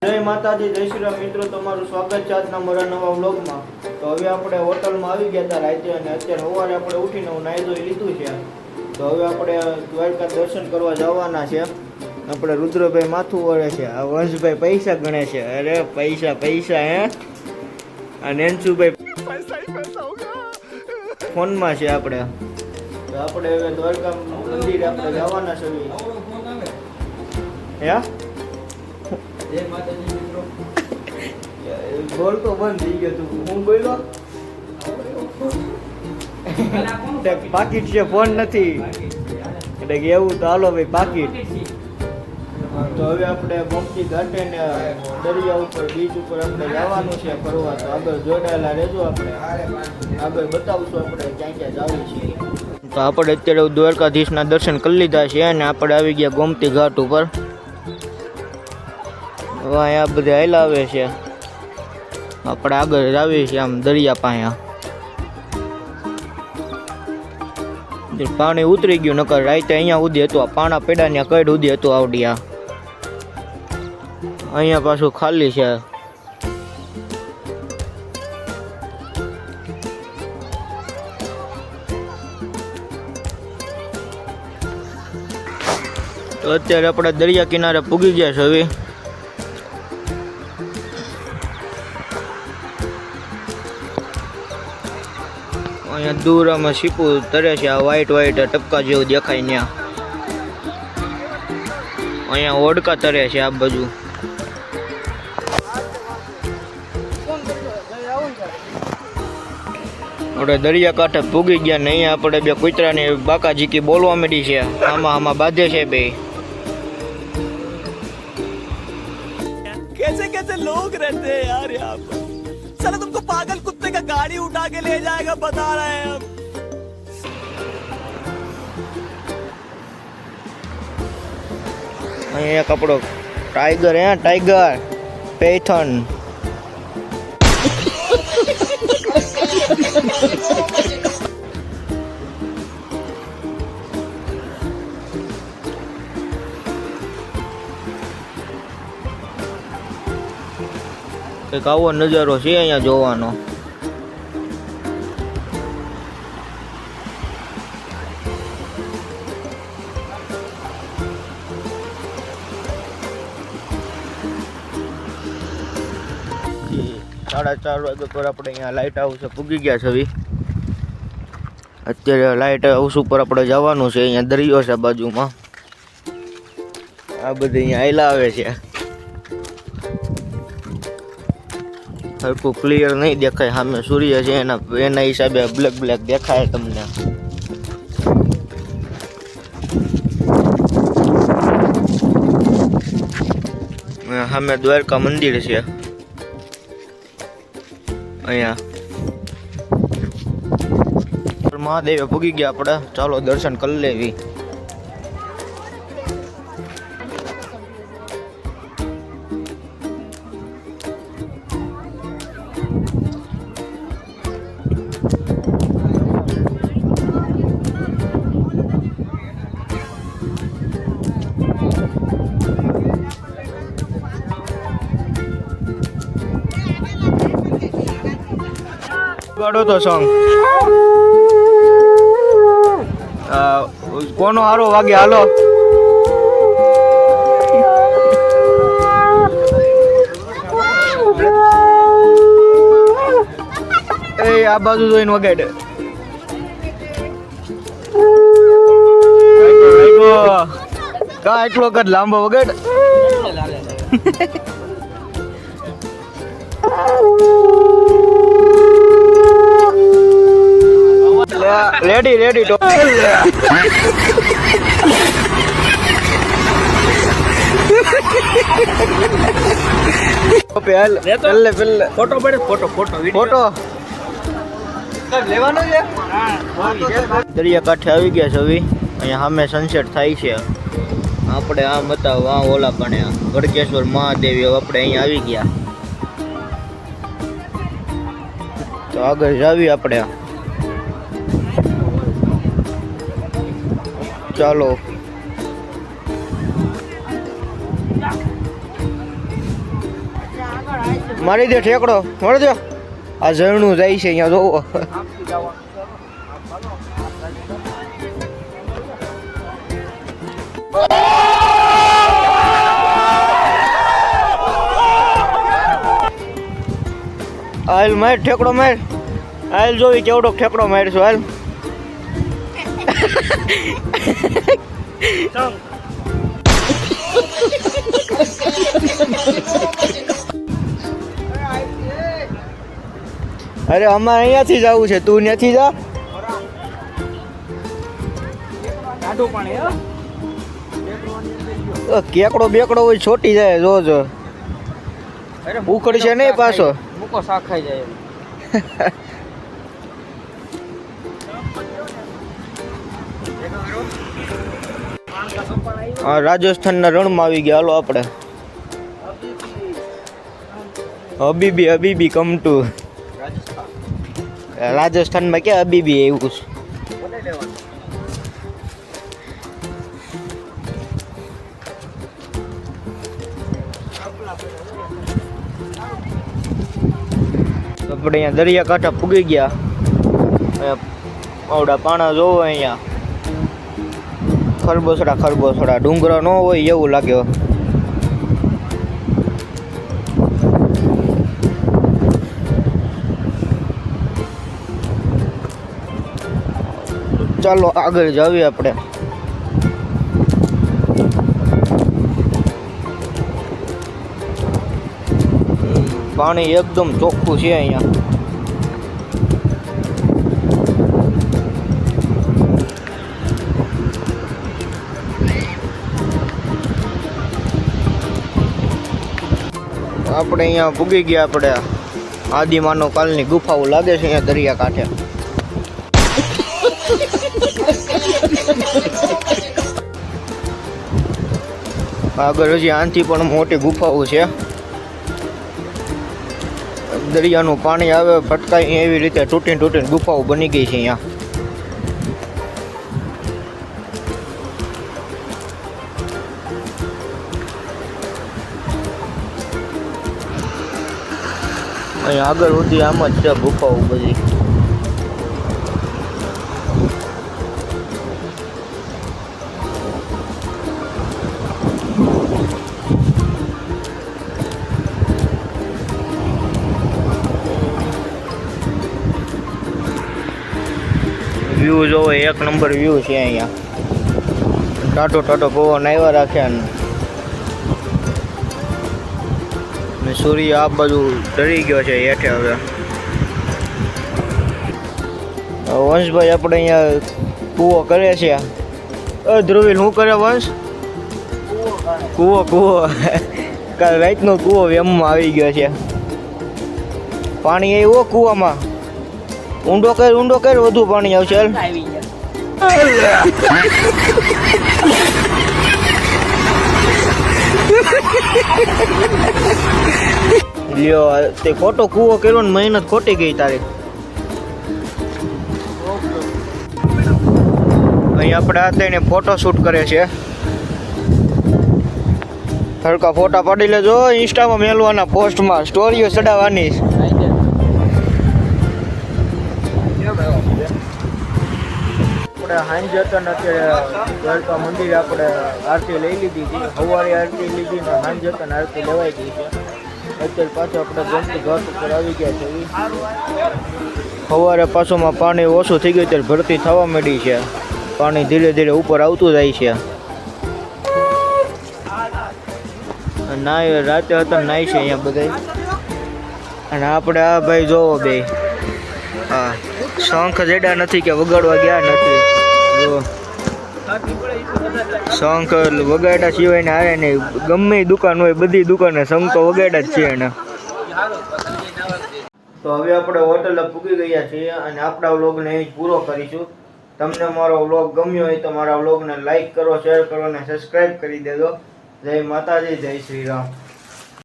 જય માતાજી, જય શ્રી રામ મિત્રો, તમારું સ્વાગત છે આજના મારા નવા વ્લોગમાં। તો હવે આપણે હોટલમાં આવી ગયા હતા રાતે અને અત્યારે સવારે આપણે ઉઠીને હું નાહી ધોઈ લીધું છે। તો હવે આપણે દ્વારકા દર્શન કરવા જવાના છે। આપણે રુદ્રભાઈ માથું વળે છે, આ વંશભાઈ પૈસા ગણે છે। અરે પૈસા પૈસા હે। આ નેન્સુભાઈ ફોનમાં છે આપણે। તો આપણે હવે દ્વારકા મંદિરે આપણે જવાના છે। હે જય માતાજી મિત્રો। બોલ તો બંધ થઈ ગયો તું, હું બોલ્યો પાકીટ છે, ફોન નથી એટલે કે એવું તો હાલો ભાઈ પાકીટ। તો હવે આપણે ગોમતી ઘાટે ને દરિયા ઉપર બીચ ઉપર આપણે જવાનું છે ફરવા। તો આગળ જોડાયેલા રહેજો, આપણે આગળ બતાવશું આપણે ક્યાં ક્યાં જવું છે। તો આપણે અત્યારે દ્વારકાધીશના દર્શન કરી લીધા છે અને આપણે આવી ગયા ગોમતી ઘાટ ઉપર। અહીંયા બધા હલાવે છે, આપણે આગળ આવીએ છીએ આમ દરિયા પાસે। પાણી ઉતરી ગયું, નકર રાતે અહીંયા સુધી હતું, આ પાણા પેડા ને કઈ સુધી હતું આવડિયા। અહીંયા પાછું ખાલી છે। તો અત્યારે આપણે દરિયા કિનારે પૂગી ગયા છે। હવે અહીંયા દૂર આમાં સીપું તરે છે, આ વ્હાઈટ વ્હાઈટ ટપકા જેવું દેખાય ને। અહીંયા ઓડકા તરે છે આ બાજુ। આપણે દરિયા કાંઠે પૂગી ગયા ને અહીંયા આપણે બે કૂતરાની બાકાજીકી બોલવા માંડી છે, આમાં બાંધે છે બે। कैसे कैसे लोग रहते हैं यार यहाँ पर। साला तुमको पागल कुत्ते का गाड़ी उठा के ले जाएगा बता रहे हैं हम। અહીંયા કપડો ટાઈગર હે, ટાઈગર પેથન। એક આવો નજારો છે અહીંયા જોવાનો। સાડા 4 વાગે પર આપણે અહીંયા લાઇટ હાઉસ પૂગી ગયા છે। અત્યારે લાઇટ હાઉસ ઉપર આપણે જવાનું છે। અહીંયા દરિયો છે બાજુમાં, આ બધે અહીંયા આયલા આવે છે। હરખું ક્લિયર નહીં દેખાય, સામે સૂર્ય છે એના હિસાબે બ્લેક બ્લેક દેખાય તમને। સામે દ્વારકા મંદિર છે અહીંયા। મહાદેવે પૂગી ગયા આપણે, ચાલો દર્શન કરી લેવી। ગાડો તો સોંગ કોનો હારો વાગે, હાલો એ આ બાજુ જોઈને વગાડે। કા એટલો કદ લાંબો વગાડ। રેડી રેડી તો પેલે फोटो बड़े फोटो फोटो ફોટો લેવાનો છે। દરિયા કાંઠે આવી ગયા છે। હવે અહીંયા સામે સનસેટ થાય છે। આપણે આમ હતા વાં ઓલા પણ ગડકેશ્વર મહાદેવ આપણે અહીંયા આવી ગયા। તો આગળ જાવી આપણે, ચાલો। મારી દે ઠેકડો મારી દે. આ ઝરણું જાય છે અહીંયા જોવો. હાલ માર ઠેકડો માર. હાલ જોવી કેવડો ઠેકડો મારશો હાલ. અરે અમારે અહીંયાથી જવું છે, તું ત્યાંથી જા. કેકડો બેકડો હોય છોટી જાય જોજો. ઉખડશે નહીં પાછો. મૂકો શાક ખાઈ જાય. હા રાજસ્થાનના રણમાં આવી ગયા. હાલો આપણે હબીબી કમ ટુ રાજસ્થાનમાં ક્યાં હબીબી એવું છે. આપણે અહીંયા દરિયાકાંઠા પૂગી ગયા. આવડા પાણા જોવો અહીંયા ખરબોસડા ડુંગરા ન હોય એવું લાગે. ચાલો આગળ જાવીએ આપણે. પાણી એકદમ ચોખ્ખું છે અહીંયા. આપણે અહીંયા પૂગી ગયા. આપણે આદિમાનવ કાલની ગુફાઓ લાગે છે અહીંયા દરિયા કાંઠે. આગળ હજી આનથી પણ મોટી ગુફાઓ છે. દરિયાનું પાણી આવે ફટકાઈ એવી રીતે તૂટીને ગુફાઓ બની ગઈ છે અહીંયા. અહીંયા આગળ સુધી આમ જ છે ગુફાઓ બધી. વ્યૂ જોવો એક નંબર વ્યૂ છે અહીંયા. ટાટો પવન આવ્યા રાખે ને સૂર્ય આ બાજુ ડરી ગયો છે હેઠે. હવે વંશભાઈ આપણે અહીંયા કૂવો કરે છે. ધ્રુવીલ શું કરે વંશ? કૂવો કાલ રાતનો કૂવો વેમમાં આવી ગયો છે. પાણી આવ્યો કૂવામાં. ઊંડો કર વધુ પાણી આવશે. લ્યો તે ખોટો કૂવો કર્યો ને મહેનત ખોટી ગઈ તારી. અહીં આપણે આ થઈને ફોટો શૂટ કરે છે. હરકા ફોટા પાડી લેજો, ઇન્સ્ટામાં મેલવાના, પોસ્ટમાં સ્ટોરીઓ ચડાવવાની. આપણે હાંજ હતા ને અત્યારે દ્વારકા મંદિરે આપણે આરતી લઈ લીધી હતી. સવારે આરતી લીધી ને હાંજ હતા ને આરતી લેવાઈ ગઈ છે. અત્યારે પાછું આપણે ગમતી ઘાટ ઉપર આવી ગયા છે. સવારે પાછુંમાં પાણી ઓછું થઈ ગયું ત્યારે ભરતી થવા માંડી છે. પાણી ધીરે ધીરે ઉપર આવતું જાય છે. નાય રાતે હતા નાય છે અહીંયા બધા. અને આપણે આ ભાઈ જોવો બે હા શંખ જેડા નથી કે વગાડવા ગયા નથી. જો શંખ વગાડ્યા સિવાય ને હારે નહીં. ગમે દુકાન હોય બધી દુકાને શંખ તો વગાડ્યા જ છે એને. તો હવે આપણે હોટલે પૂગી ગયા છીએ અને આપણા વ્લોગને અહીં જ પૂરો કરીશું. તમને મારો વ્લોગ ગમ્યો હોય તો મારા વ્લોગને લાઈક કરો, શેર કરો અને સબસ્ક્રાઈબ કરી દેજો. જય માતાજી, જય શ્રી રામ.